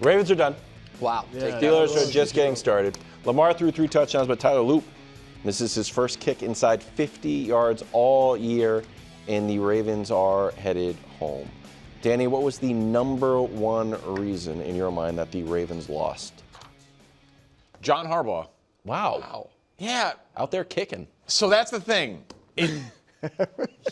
Ravens are done. Wow. Steelers are just getting started. Lamar threw 3 touchdowns, but Tyler Loop misses his first kick inside 50 yards all year, and the Ravens are headed home. Danny, what was the number one reason in your mind that the Ravens lost? John Harbaugh. Wow. Yeah. Out there kicking. So that's the thing.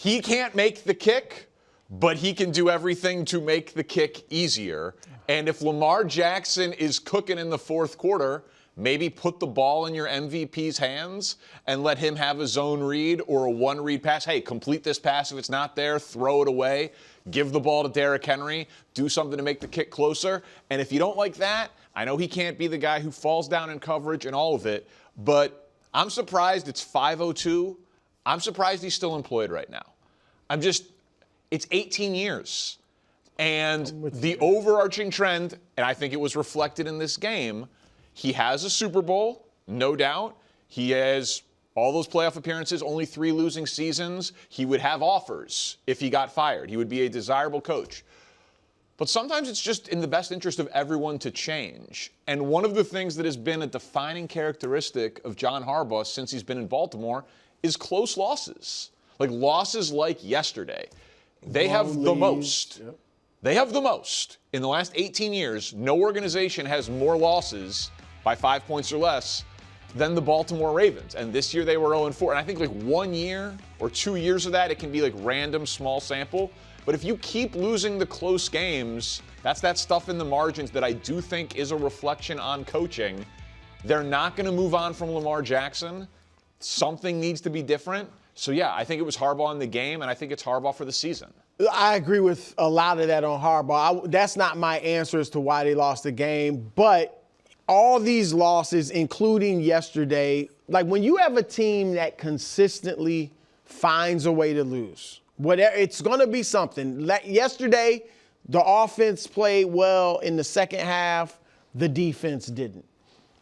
He can't make the kick, but he can do everything to make the kick easier. And if Lamar Jackson is cooking in the fourth quarter, maybe put the ball in your MVP's hands and let him have a zone read or a one-read pass. Hey, complete this pass. If it's not there, throw it away. Give the ball to Derrick Henry. Do something to make the kick closer. And if you don't like that, I know he can't be the guy who falls down in coverage and all of it, but I'm surprised it's 5:02. I'm surprised he's still employed right now. It's 18 years. And the overarching trend, and I think it was reflected in this game, he has a Super Bowl, no doubt. He has all those playoff appearances, only 3 losing seasons. He would have offers if he got fired. He would be a desirable coach. But sometimes it's just in the best interest of everyone to change. And one of the things that has been a defining characteristic of John Harbaugh since he's been in Baltimore is close losses. Like losses like yesterday. They have the most. Yep. They have the most. In the last 18 years, no organization has more losses by 5 points or less than the Baltimore Ravens. And this year they were 0-4. And I think like 1 year or 2 years of that, it can be like random small sample. But if you keep losing the close games, that's that stuff in the margins that I do think is a reflection on coaching. They're not going to move on from Lamar Jackson. Something needs to be different. So, yeah, I think it was Harbaugh in the game, and I think it's Harbaugh for the season. I agree with a lot of that on Harbaugh. That's not my answer as to why they lost the game. But all these losses, including yesterday, like when you have a team that consistently finds a way to lose, whatever, it's going to be something. Yesterday, the offense played well in the second half. The defense didn't.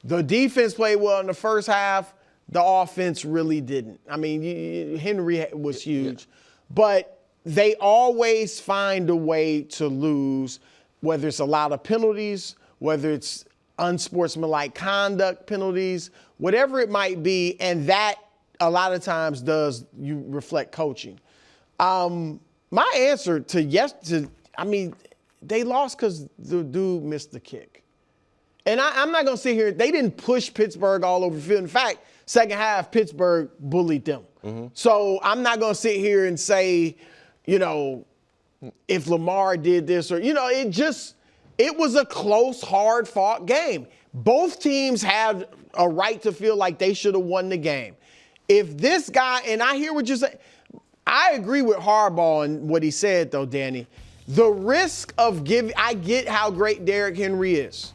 The defense played well in the first half. The offense really didn't. I mean, Henry was huge. But they always find a way to lose, whether it's a lot of penalties, whether it's unsportsmanlike conduct penalties, whatever it might be. And that a lot of times does you reflect coaching. My answer to they lost because the dude missed the kick. And I'm not going to sit here. They didn't push Pittsburgh all over the field. In fact, second half, Pittsburgh bullied them. Mm-hmm. So I'm not going to sit here and say, if Lamar did this or, it was a close, hard-fought game. Both teams had a right to feel like they should have won the game. If this guy, and I hear what you're saying, I agree with Harbaugh and what he said, though, Danny. The risk of I get how great Derrick Henry is.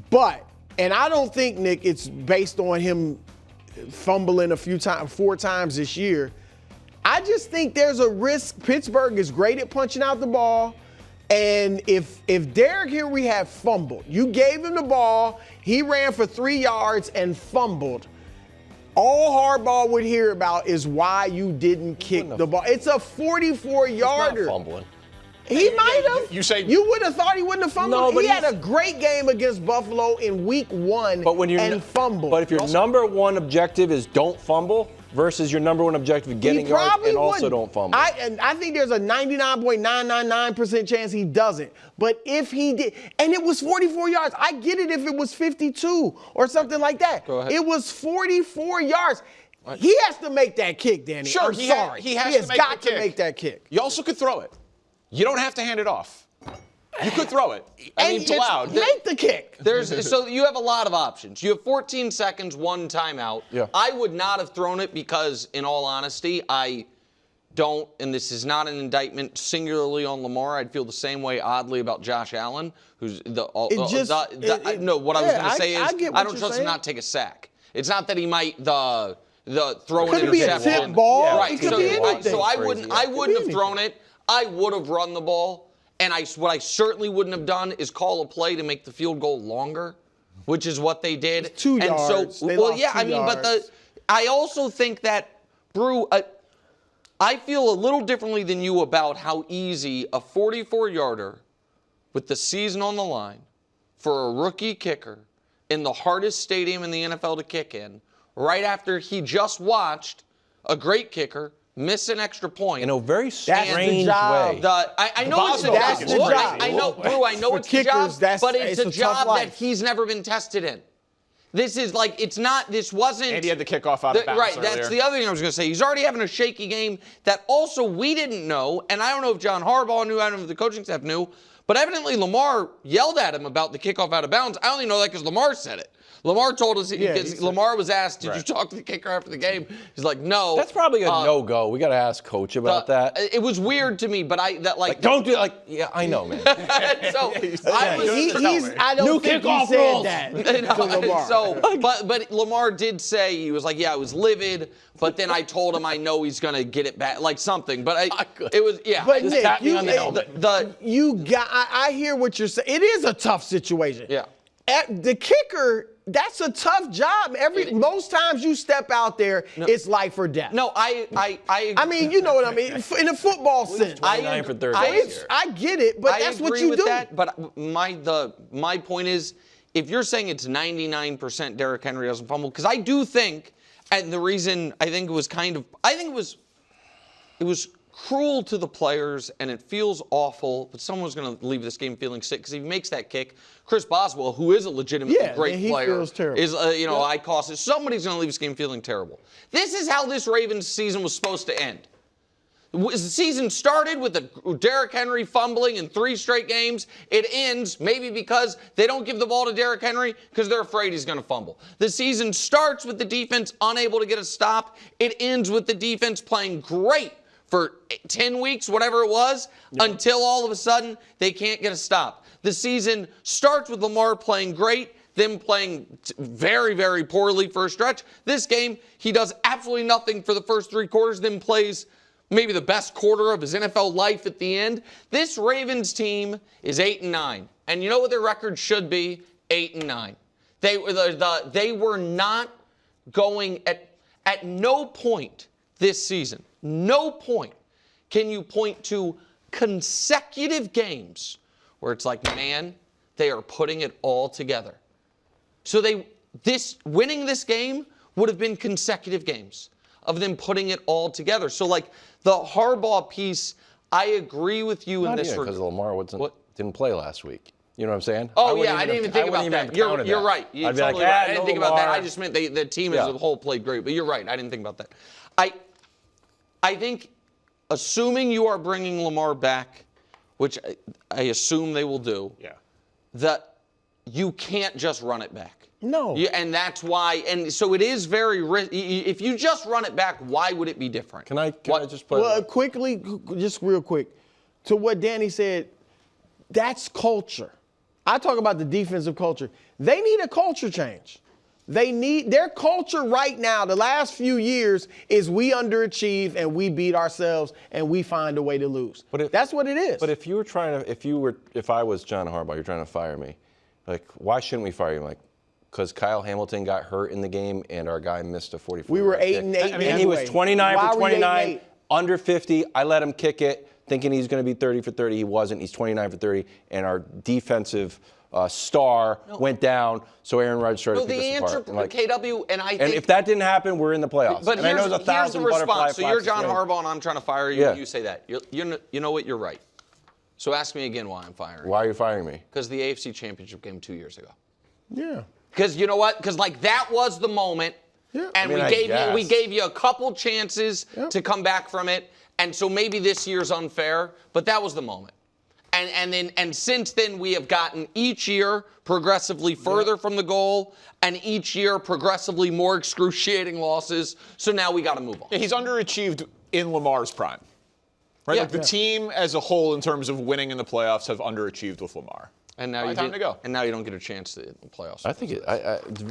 But, and I don't think, Nick, it's based on him fumbling 4 times this year. I just think there's a risk. Pittsburgh is great at punching out the ball. And if Derrick Henry had fumbled, you gave him the ball, he ran for 3 yards and fumbled, all Harbaugh would hear about is why you didn't kick the ball. It's a 44-yarder. He's not fumbling. He might have. You would have thought he wouldn't have fumbled. No, but he had a great game against Buffalo in week 1 and fumbled. But if your number one objective is don't fumble versus your number one objective getting yards and also don't fumble. I think there's a 99.999% chance he doesn't. But if he did, and it was 44 yards. I get it if it was 52 or something like that. Go ahead. It was 44 yards. He has to make that kick, Danny. Sure, I'm sorry. He has got to make that kick. You also could throw it. You don't have to hand it off. You could throw it. I mean, it's allowed. Make the kick. So you have a lot of options. You have 14 seconds, 1 timeout. Yeah. I would not have thrown it because, in all honesty, I don't, and this is not an indictment singularly on Lamar. I'd feel the same way, oddly, about Josh Allen, who's what I was going to say is I don't trust him not take a sack. It's not that he might throw an interception. Could be a tip ball. Right. It could be anything. So I wouldn't have thrown it. I would have run the ball. And what I certainly wouldn't have done is call a play to make the field goal longer, which is what they did. It's 2 yards. But I also think that, Brew, I feel a little differently than you about how easy a 44-yarder with the season on the line for a rookie kicker in the hardest stadium in the NFL to kick in, right after he just watched a great kicker miss an extra point. In a very That's the strange job. way. I know it's a That's job. the job. I know, Brew, I know For it's a job, kickers, that's- but it's a tough job that life. he's never been tested in. This is like, it's not, this wasn't. And he had the kickoff out of bounds Right, earlier. that's the other thing I was going to say. He's already having a shaky game that also we didn't know, and I don't know if John Harbaugh knew, I don't know if the coaching staff knew, but evidently Lamar yelled at him about the kickoff out of bounds. I only know that because Lamar said it. Lamar told us, because Lamar was asked, did you talk to the kicker after the game? He's like, no. That's probably a no-go. We got to ask Coach about that. It was weird to me, but Don't do it. Like, yeah, I know, man. So I don't New think he kickoff said rules. that to Lamar. So, but Lamar did say, he was like, yeah, I was livid, but then I told him I know he's going to get it back, like something. But it was, yeah. But Just Nick, tap me on the helmet. I hear what you're saying. It is a tough situation. Yeah. The kicker, that's a tough job. Most times you step out there, it's life or death. No, I mean, you know what I mean. In a football sense, 29 for 30 I get it, but that's what you do. That, but my point is, if you're saying it's 99% Derrick Henry doesn't fumble, because I do think, and the reason I think it was it was cruel to the players, and it feels awful, but someone's going to leave this game feeling sick, because if he makes that kick, Chris Boswell, who is a legitimately great player, feels terrible. is, I cost it. Somebody's going to leave this game feeling terrible. This is how this Ravens season was supposed to end. The season started with Derrick Henry fumbling in 3 straight games. It ends maybe because they don't give the ball to Derrick Henry because they're afraid he's going to fumble. The season starts with the defense unable to get a stop. It ends with the defense playing great for 10 weeks, whatever it was, until all of a sudden they can't get a stop. The season starts with Lamar playing great, them playing very, very poorly for a stretch. This game, he does absolutely nothing for the first 3 quarters, then plays maybe the best quarter of his NFL life at the end. This Ravens team is 8-9. And you know what their record should be? 8-9. They were not going at no point this season. No point can you point to consecutive games where it's like, man, they are putting it all together. So winning this game would have been consecutive games of them putting it all together. So like the Harbaugh piece, I agree with you in this regard. Because Lamar didn't play last week. You know what I'm saying? Oh, I didn't even think about that. You're right. You're totally right. I didn't think about that. I just meant the team as a whole played great. But you're right. I didn't think about that. I think, assuming you are bringing Lamar back, which I assume they will do, that you can't just run it back. No. And that's why, and so it is very risky. If you just run it back, why would it be different? Can I just play? Well, quickly, just real quick, to what Danny said, that's culture. I talk about the defensive culture. They need a culture change. Their culture right now, the last few years, is we underachieve and we beat ourselves and we find a way to lose. That's what it is. But if I was John Harbaugh, you're trying to fire me, like, why shouldn't we fire you? Like, because Kyle Hamilton got hurt in the game and our guy missed a 44. We were 8-8. And he was 29 for 29, under 50. I let him kick it, thinking he's going to be 30 for 30. He wasn't. He's 29 for 30. And our defensive star went down, so Aaron Rodgers started to pick us apart. The answer, KW, and I think... And if that didn't happen, we're in the playoffs. But here's the response. So you're John Harbaugh, and I'm trying to fire you, and you say that. You know what? You're right. So ask me again why I'm firing you. Why are you firing me? Because the AFC Championship game 2 years ago. Yeah. Because you know what? Because that was the moment, and we gave you a couple chances to come back from it, and so maybe this year's unfair, but that was the moment. And since then we have gotten each year progressively further from the goal, and each year progressively more excruciating losses. So now we got to move on. Yeah, he's underachieved in Lamar's prime, right? Like the team as a whole, in terms of winning in the playoffs, have underachieved with Lamar. And now you don't get a chance to in the playoffs. I think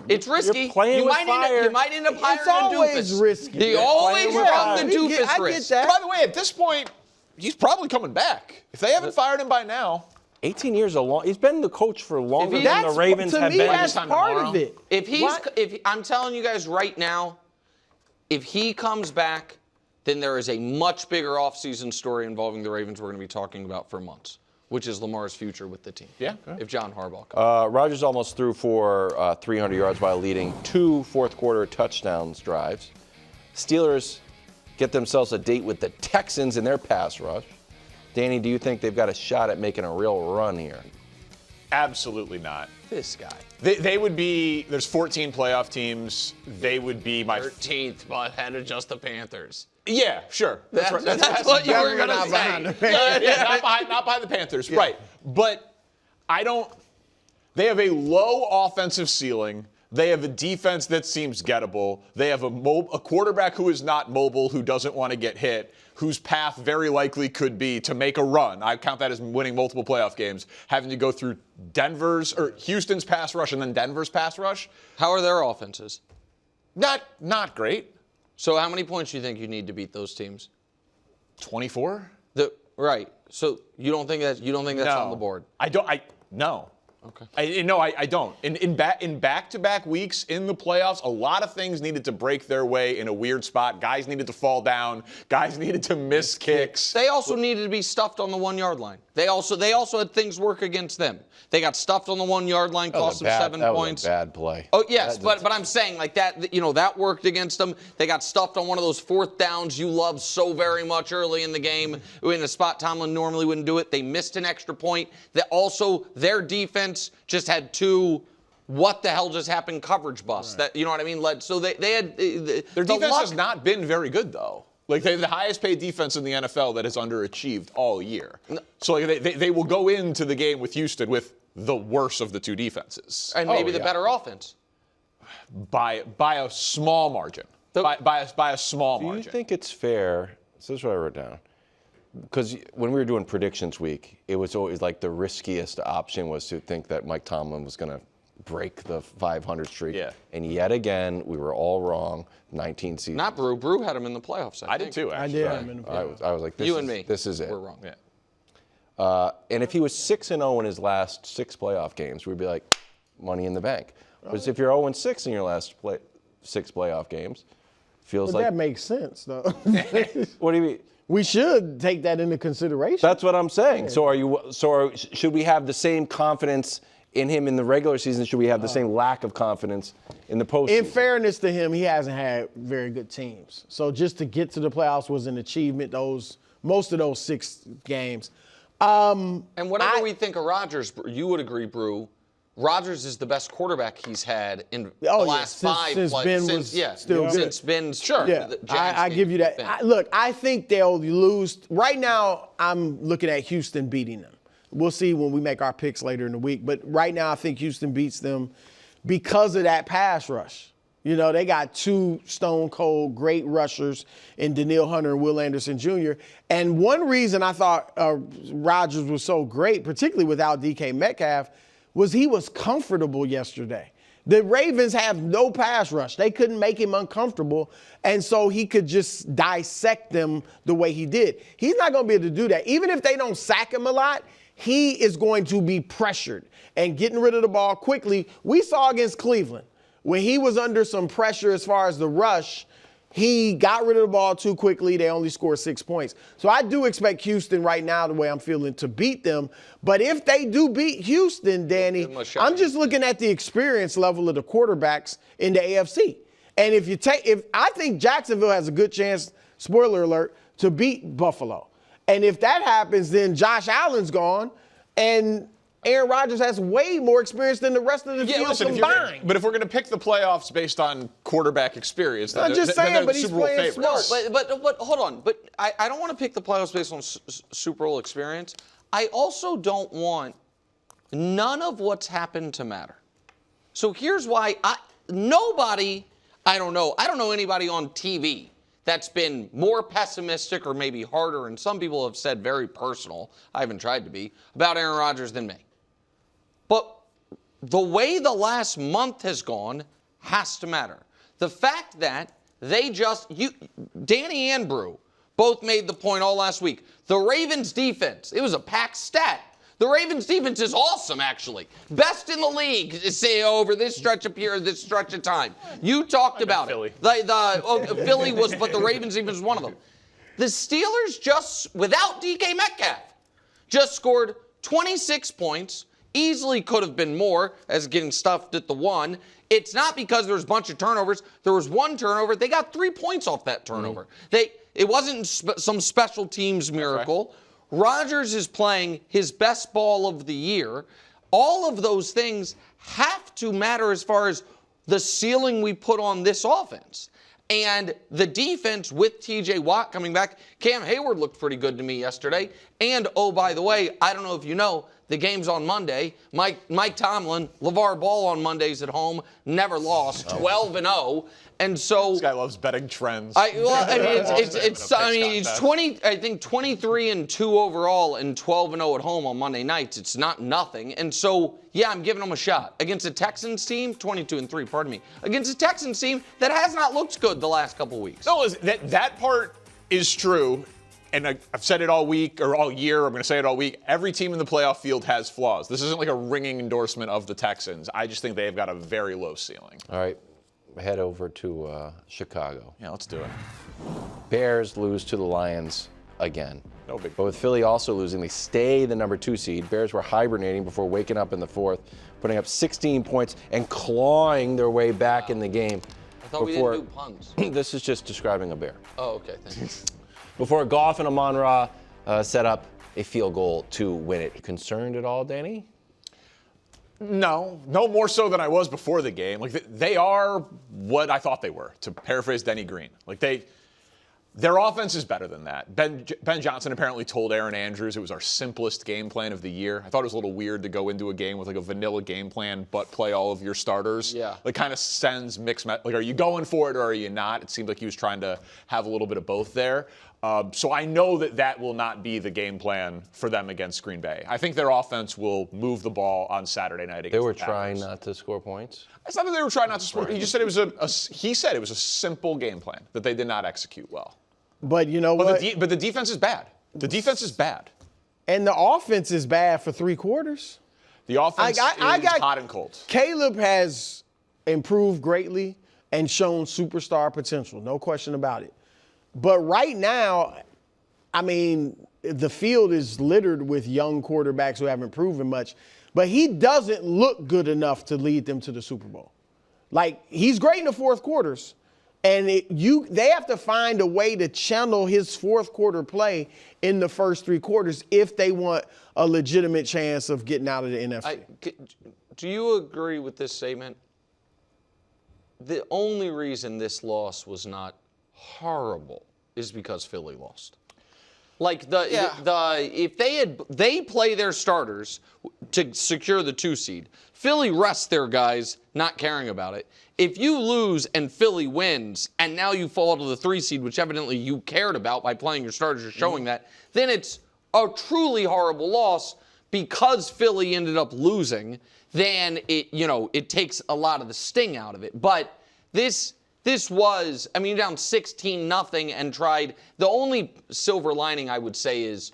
it's risky. You're playing with fire. You might end up hiring it's always a doofus. risky. They always run the doofus I risk. get that. By the way, at this point, he's probably coming back. If they haven't fired him by now. 18 years he's been the coach for longer than the Ravens have been. That's part of it. If I'm telling you guys right now, if he comes back, then there is a much bigger offseason story involving the Ravens we're going to be talking about for months. which is Lamar's future with the team. Yeah. If John Harbaugh comes. Rodgers almost threw for 300 yards while leading 2 fourth-quarter touchdowns drives. Steelers get themselves a date with the Texans in their pass rush. Danny, do you think they've got a shot at making a real run here? Absolutely not. This guy. They would be, there's 14 playoff teams. They would be my 13th, but ahead of just the Panthers. Yeah, sure. That's right. That's what you were going to say. Yeah, not behind the Panthers, right. But they have a low offensive ceiling. They have a defense that seems gettable. They have a quarterback who is not mobile, who doesn't want to get hit, whose path very likely could be to make a run. I count that as winning multiple playoff games, having to go through Houston's pass rush and then Denver's pass rush. How are their offenses? Not great. So how many points do you think you need to beat those teams? 24? Right. So you don't think that's on the board? No. Okay. I don't. In back-to-back weeks in the playoffs, a lot of things needed to break their way in a weird spot. Guys needed to fall down. Guys needed to miss kicks. They also needed to be stuffed on the 1-yard line. They also had things work against them. They got stuffed on the 1-yard line, cost them 7 points. That was a bad play. Oh yes, but I'm saying like that. That worked against them. They got stuffed on one of those 4th downs you love so very much early in the game in a spot Tomlin normally wouldn't do it. They missed an extra point. Their defense just had 2. What the hell just happened? Coverage busts. Right. That you know what I mean? So they had their defense has not been very good though. Like they have the highest paid defense in the NFL that has underachieved all year. So they will go into the game with Houston with the worst of the 2 defenses. And maybe the better offense. By a small margin. By a small margin. Do you think it's fair? This is what I wrote down. Because when we were doing predictions week, it was always like the riskiest option was to think that Mike Tomlin was going to break the 500 streak. Yeah. And yet again, we were all wrong. 19 seasons. Not Brew. Brew had him in the playoffs. I did too, actually. I did have him in the playoffs. I was like, this is it. We're wrong. Yeah. And if he was 6-0 in his last 6 playoff games, we'd be like, money in the bank. But if you're 0-6 in your last 6 playoff games, feels like that makes sense, though. What do you mean? We should take that into consideration. That's what I'm saying. So should we have the same confidence in him in the regular season? Should we have the same lack of confidence in the postseason? In fairness to him, he hasn't had very good teams. So just to get to the playoffs was an achievement. Most of those 6 games. And whatever we think of Rodgers, you would agree, Brew. Rodgers is the best quarterback he's had in the last 5 since Ben was still good. Since Ben's sure. Yeah, I give you that. Look, I think they'll lose. Right now, I'm looking at Houston beating them. We'll see when we make our picks later in the week. But right now, I think Houston beats them because of that pass rush. They got 2 stone-cold great rushers in Danielle Hunter and Will Anderson Jr. And one reason I thought Rodgers was so great, particularly without DK Metcalf, was he was comfortable yesterday. The Ravens have no pass rush. They couldn't make him uncomfortable, and so he could just dissect them the way he did. He's not going to be able to do that. Even if they don't sack him a lot, he is going to be pressured and getting rid of the ball quickly. We saw against Cleveland, when he was under some pressure as far as the rush, he got rid of the ball too quickly. They only scored 6 points. So I do expect Houston right now, the way I'm feeling, to beat them. But if they do beat Houston, Danny, I'm just looking at the experience level of the quarterbacks in the AFC. And if I think Jacksonville has a good chance, spoiler alert, to beat Buffalo. And if that happens, then Josh Allen's gone, and Aaron Rodgers has way more experience than the rest of the field combined. But if we're going to pick the playoffs based on quarterback experience, I'm just saying, but he's playing smart. But hold on. But I don't want to pick the playoffs based on Super Bowl experience. I also don't want none of what's happened to matter. So here's why I don't know anybody on TV that's been more pessimistic or maybe harder, and some people have said very personal, I haven't tried to be, about Aaron Rodgers than me. But the way the last month has gone has to matter. The fact that Danny and Brew both made the point all last week. The Ravens defense, it was a packed stat. The Ravens defense is awesome, actually. Best in the league, say, over this stretch of period, this stretch of time. You talked about Philly. it. Philly was, but the Ravens defense was one of them. The Steelers just, without DK Metcalf, just scored 26 points. Easily could have been more as getting stuffed at the 1. It's not because there was a bunch of turnovers. There was 1 turnover. They got 3 points off that turnover. It wasn't some special teams miracle. Right. Rodgers is playing his best ball of the year. All of those things have to matter as far as the ceiling we put on this offense. And the defense with T.J. Watt coming back, Cam Hayward looked pretty good to me yesterday. And, oh, by the way, I don't know if you know, the game's on Monday. Mike Tomlin, LeVar Ball on Mondays at home, never lost, 12-0. And so this guy loves betting trends. It's 23-2 overall and 12-0 at home on Monday nights. It's not nothing. And so, yeah, I'm giving them a shot. Against a Texans team, 22-3, pardon me. Against a Texans team that has not looked good the last couple weeks. No, that part is true. And I've said it all week or all year. I'm going to say it all week. Every team in the playoff field has flaws. This isn't like a ringing endorsement of the Texans. I just think they've got a very low ceiling. All right. Head over to Chicago. Yeah, let's do it. Bears lose to the Lions again. No big. But with Philly also losing, they stay the number 2 seed. Bears were hibernating before waking up in the 4th, putting up 16 points and clawing their way back in the game. I thought we didn't do puns. This is just describing a bear. Oh, okay, thanks. Before Goff and Amon-Ra set up a field goal to win it. Concerned at all, Danny? No more so than I was before the game. Like they are what I thought they were, to paraphrase Denny Green. Like their offense is better than that. Ben Johnson apparently told Aaron Andrews it was our simplest game plan of the year. I thought it was a little weird to go into a game with like a vanilla game plan but play all of your starters. Yeah. Like kind of sends mixed like are you going for it or are you not? It seemed like he was trying to have a little bit of both there. So I know that will not be the game plan for them against Green Bay. I think their offense will move the ball on Saturday night against They were the Packers. trying not to score points? It's not that they were trying not to score. He just said it was he said it was a simple game plan that they did not execute well. But you know what? But the defense is bad. The defense is bad. And the offense is bad for 3 quarters. The offense is hot and cold. Caleb has improved greatly and shown superstar potential, no question about it. But right now, I mean, the field is littered with young quarterbacks who haven't proven much. But he doesn't look good enough to lead them to the Super Bowl. Like, he's great in the 4th quarters. And they have to find a way to channel his 4th quarter play in the first 3 quarters if they want a legitimate chance of getting out of the NFC. Do you agree with this statement? The only reason this loss was not horrible is because Philly lost. Like if they play their starters to secure the 2 seed, Philly rests their guys not caring about it. If you lose and Philly wins and now you fall to the 3 seed, which evidently you cared about by playing your starters or showing that, then it's a truly horrible loss because Philly ended up losing. Then it takes a lot of the sting out of it. But this was, I mean, down 16-0 and tried. The only silver lining I would say is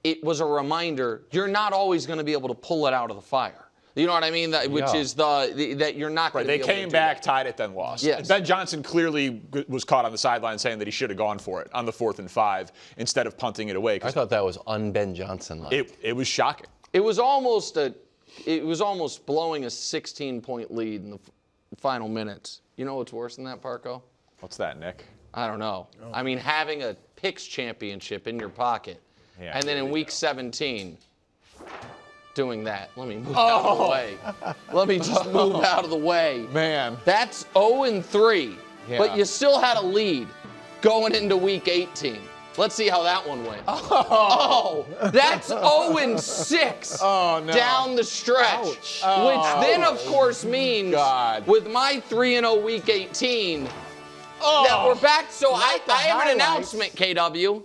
it was a reminder you're not always going to be able to pull it out of the fire. You know what I mean? That you're not going to be able to do. They came back, tied it, then lost. Yes. Ben Johnson clearly was caught on the sideline saying that he should have gone for it on the 4th and 5 instead of punting it away. I thought that was un-Ben Johnson-like. It was shocking. It was almost blowing a 16-point lead in the final minutes. You know what's worse than that, Parco? What's that, Nick? I don't know. I mean, having a picks championship in your pocket, and then in week 17, doing that. Let me move out of the way. Let me just move out of the way. Man. That's 0-3, but you still had a lead going into week 18. Let's see how that one went. Oh, that's 0-6 down the stretch. Which then, of course, means with my 3-0 week 18 that we're back. So I have an announcement, KW.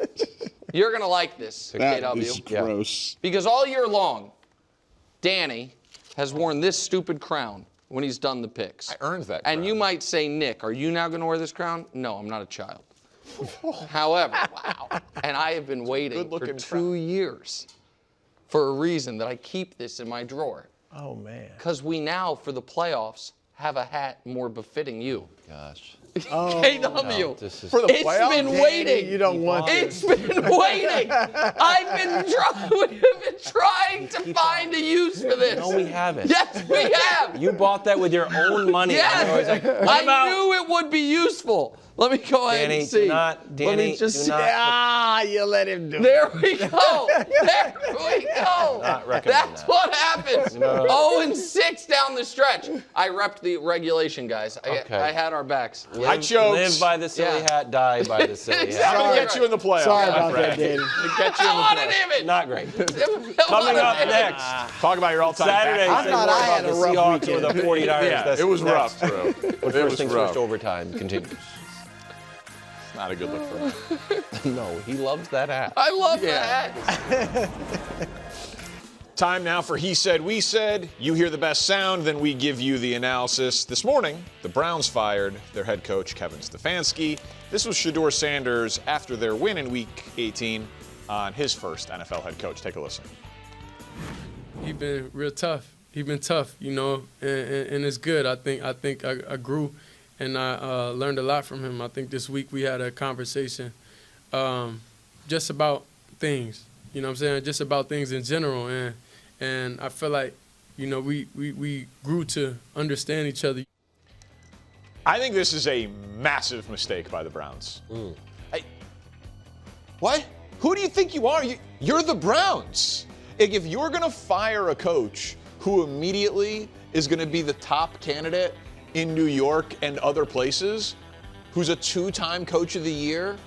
You're going to like this, that KW. Is gross. Because all year long, Danny has worn this stupid crown when he's done the picks. I earned that crown. And you might say, Nick, are you now going to wear this crown? No, I'm not a child. However, and I have been waiting for 2 years for a reason that I keep this in my drawer. Oh, man. Because we now, for the playoffs, have a hat more befitting you. Gosh. KW. For the It's playoffs? been waiting. You don't want It's been waiting. We've been trying to find a use for this. No, we haven't. Yes, we have. You bought that with your own money. Yes. I was like, what I about knew it would be useful. Let me go ahead Danny? and see. Danny, Let me just do see. not. you let him do it. There we go. There we go. Not recommend That's that. what happens. 0-6 down the stretch. I repped the regulation, guys. Okay. I had our backs. I choked. Live by the silly Yeah. hat, die by the silly That hat. would get you in the playoffs. Sorry my about friend. that, Danny. It'd get you in I the want playoffs. an image. Not great. I Coming want up an image. next. Talk about your all-time Saturday, back. say thought more I about had the a rough Seahawks weekend. or the 49ers. Yeah, That's it was next. rough, bro. But It first was things rough. first, overtime continues. Not a good look for him. No, he loves that hat. I love Yeah. that. Time now for He Said, We Said. You hear the best sound, then we give you the analysis. This morning, the Browns fired their head coach, Kevin Stefanski. This was Shedeur Sanders after their win in Week 18 on his first NFL head coach. Take a listen. He's been real tough. He's been tough, you know, and it's good. I think I grew and I learned a lot from him. I think this week we had a conversation just about things, you know what I'm saying, just about things in general. And I feel like, you know, we grew to understand each other. I think this is a massive mistake by the Browns. What? Who do you think you are? You're the Browns. If you're going to fire a coach who immediately is going to be the top candidate in New York and other places, who's a two-time coach of the year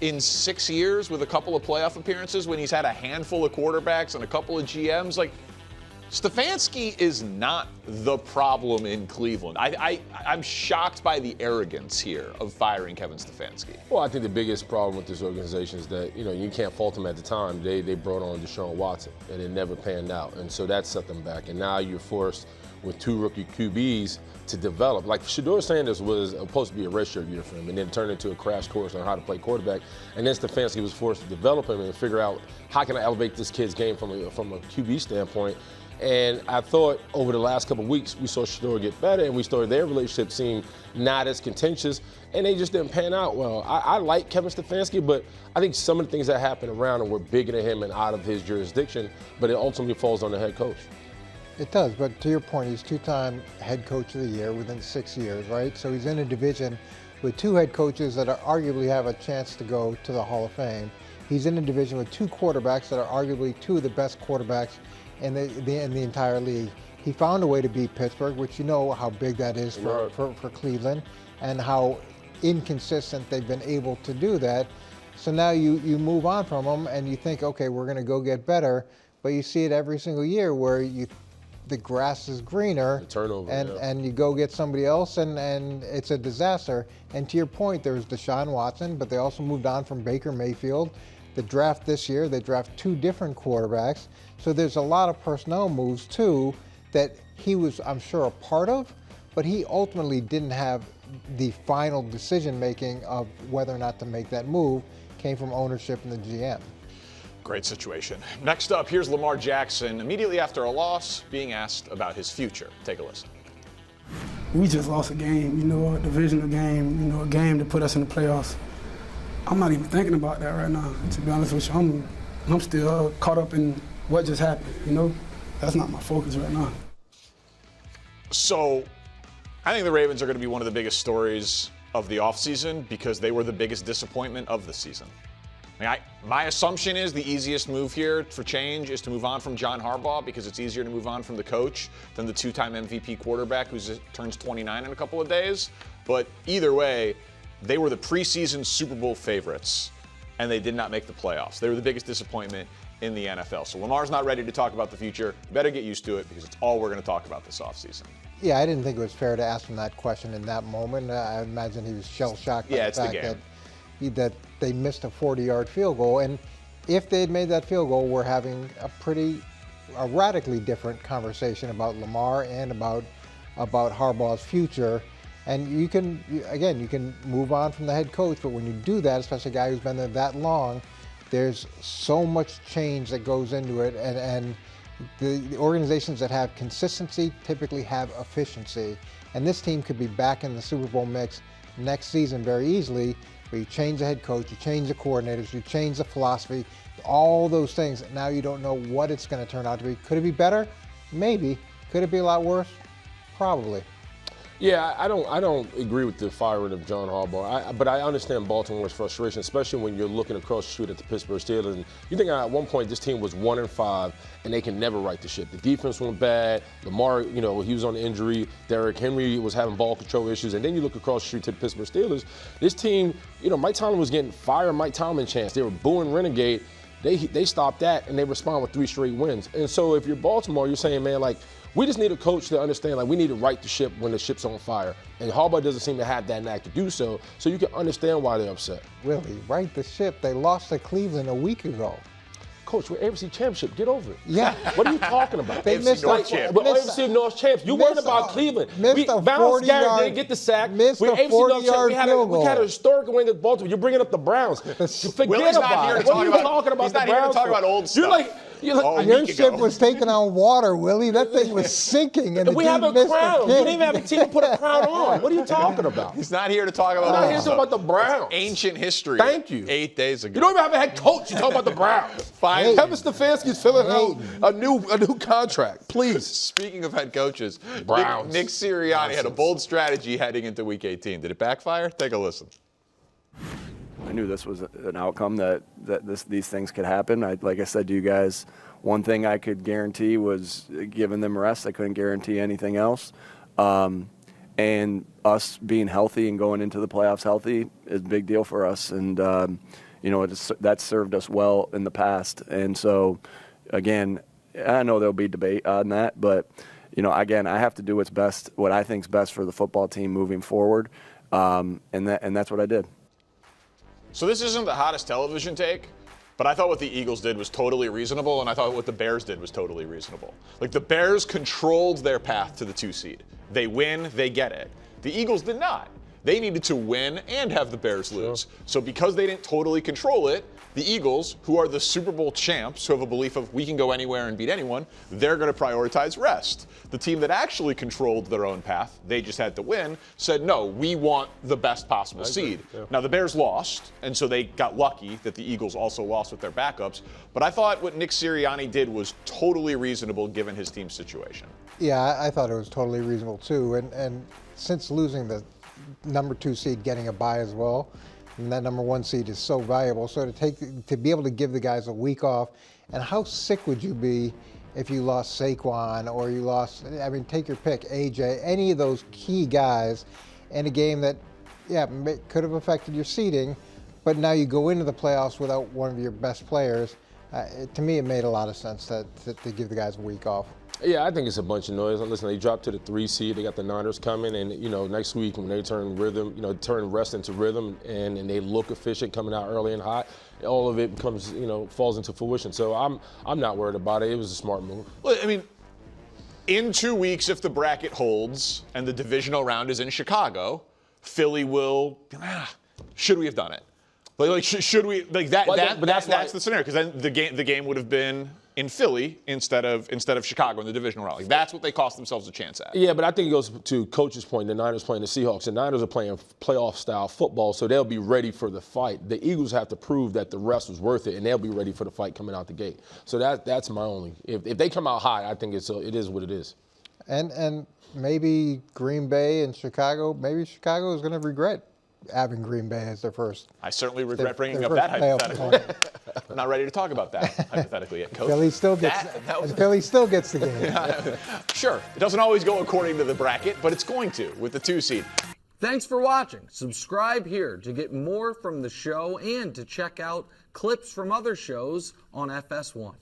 in 6 years with a couple of playoff appearances when he's had a handful of quarterbacks and a couple of GMs, like, Stefanski is not the problem in Cleveland. I'm shocked by the arrogance here of firing Kevin Stefanski. Well, I think the biggest problem with this organization is that, you know, you can't fault them at the time. They brought on Deshaun Watson, and it never panned out. And so that set them back. And now you're forced with two rookie QBs to develop. Like, Shedeur Sanders was supposed to be a redshirt year for him and then turned into a crash course on how to play quarterback. And then Stefanski was forced to develop him and figure out, how can I elevate this kid's game from a QB standpoint? And I thought over the last couple of weeks, we saw Shedeur get better, and we started their relationship seem not as contentious, and they just didn't pan out well. I like Kevin Stefanski, but I think some of the things that happened around him were bigger than him and out of his jurisdiction, but it ultimately falls on the head coach. It does, but to your point, he's two-time head coach of the year within 6 years, right? So he's in a division with two head coaches that arguably have a chance to go to the Hall of Fame. He's in a division with two quarterbacks that are arguably two of the best quarterbacks in the entire league. He found a way to beat Pittsburgh, which you know how big that is for Cleveland and how inconsistent they've been able to do that. So now you move on from them and you think, okay, we're going to go get better, but you see it every single year where the grass is greener, The turnover, and you go get somebody else and it's a disaster. And to your point, there's Deshaun Watson, but they also moved on from Baker Mayfield. The draft this year, they draft two different quarterbacks. So there's a lot of personnel moves too that he was, I'm sure, a part of, but he ultimately didn't have the final decision making of whether or not to make that move. Came from ownership and the GM. Great situation. Next up, here's Lamar Jackson immediately after a loss being asked about his future. Take a listen. We just lost a game, you know, a divisional game, you know, a game to put us in the playoffs. I'm not even thinking about that right now, to be honest with you. I'm still caught up in what just happened, you know? That's not my focus right now. So, I think the Ravens are going to be one of the biggest stories of the offseason because they were the biggest disappointment of the season. I mean, my assumption is the easiest move here for change is to move on from John Harbaugh because it's easier to move on from the coach than the two-time MVP quarterback who turns 29 in a couple of days. But either way, they were the preseason Super Bowl favorites, and they did not make the playoffs. They were the biggest disappointment in the NFL. So Lamar's not ready to talk about the future. You better get used to it because it's all we're going to talk about this offseason. Yeah, I didn't think it was fair to ask him that question in that moment. I imagine he was shell-shocked by the fact that they missed a 40-yard field goal. And if they had made that field goal, we're having a radically different conversation about Lamar and about Harbaugh's future. And you can move on from the head coach, but when you do that, especially a guy who's been there that long, there's so much change that goes into it, and the organizations that have consistency typically have efficiency. And this team could be back in the Super Bowl mix next season very easily, where you change the head coach, you change the coordinators, you change the philosophy, all those things. Now you don't know what it's going to turn out to be. Could it be better? Maybe. Could it be a lot worse? Probably. Yeah, I don't agree with the firing of John Harbaugh, but I understand Baltimore's frustration, especially when you're looking across the street at the Pittsburgh Steelers. And you think at one point this team was 1-5, and they can never right the ship. The defense went bad. Lamar, he was on injury. Derrick Henry was having ball control issues. And then you look across the street to the Pittsburgh Steelers. This team, Mike Tomlin was getting fire Mike Tomlin chance. They were booing Renegade. They stopped that, and they respond with 3 straight wins. And so if you're Baltimore, you're saying, man, we just need a coach to understand, we need to right the ship when the ship's on fire. And Harbaugh doesn't seem to have that knack to do so you can understand why they're upset. Willie, right the ship. They lost to Cleveland a week ago. Coach, we're AFC Championship. Get over it. Yeah. What are you talking about? They missed AFC North champs. You worried about Cleveland. Missed a 40-yard. Didn't get the sack. Missed a 40-yard field goal. We had a historic win against Baltimore. You're bringing up the Browns. Forget Willie's about not here it. to talk What are you talking about? He's the not here to Browns talk about old stuff. Your ship was taking on water, Willie. That thing was sinking, and we have a crown. You didn't even have a team to put a crown on. What are you talking about? He's not here to talk about. We're not here to talk about the Browns. Ancient history. Thank you. 8 days ago. You don't even have a head coach. You talk about the Browns. Fine. Kevin Stefanski's filling out a new contract. Please. Speaking of head coaches, Browns. Nick Sirianni had a bold strategy heading into Week 18. Did it backfire? Take a listen. I knew this was an outcome that these things could happen. Like I said to you guys, one thing I could guarantee was giving them rest. I couldn't guarantee anything else. And us being healthy and going into the playoffs healthy is a big deal for us. And, that's served us well in the past. And so, again, I know there'll be debate on that. But, again, I have to do what I think is best for the football team moving forward. And that's what I did. So this isn't the hottest television take, but I thought what the Eagles did was totally reasonable, and I thought what the Bears did was totally reasonable. The Bears controlled their path to the 2 seed. They win, they get it. The Eagles did not. They needed to win and have the Bears lose. So because they didn't totally control it, the Eagles, who are the Super Bowl champs, who have a belief of we can go anywhere and beat anyone, they're going to prioritize rest. The team that actually controlled their own path, they just had to win, said, no, we want the best possible seed. Yeah. Now, the Bears lost, and so they got lucky that the Eagles also lost with their backups. But I thought what Nick Sirianni did was totally reasonable given his team's situation. Yeah, I thought it was totally reasonable, too. And since losing the number 2 seed, getting a bye as well, and that number 1 seed is so valuable. So to be able to give the guys a week off, and how sick would you be if you lost Saquon or you lost, take your pick, AJ, any of those key guys in a game that, could have affected your seeding, but now you go into the playoffs without one of your best players. To me, it made a lot of sense to give the guys a week off. Yeah, I think it's a bunch of noise. Listen, they dropped to the 3 seed. They got the Niners coming, and next week when they turn rest into rhythm, and they look efficient coming out early and hot, all of it becomes falls into fruition. So I'm not worried about it. It was a smart move. Well, in 2 weeks, if the bracket holds and the divisional round is in Chicago, Philly will. Should we have done it? Should we that? Well, that's the scenario, because then the game would have been in Philly instead of Chicago in the divisional round. That's what they cost themselves a chance at. Yeah, but I think it goes to Coach's point. The Niners playing the Seahawks. The Niners are playing playoff-style football, so they'll be ready for the fight. The Eagles have to prove that the rest was worth it, and they'll be ready for the fight coming out the gate. So that's my only. If they come out hot, I think it is what it is. And maybe Green Bay and Chicago. Maybe Chicago is going to regret having Green Bay as their first. I certainly regret bringing up that hypothetical. I'm not ready to talk about that hypothetically yet, Coach. Philly still gets the game. Sure. It doesn't always go according to the bracket, but it's going to with the 2 seed. Thanks for watching. Subscribe here to get more from the show and to check out clips from other shows on FS1.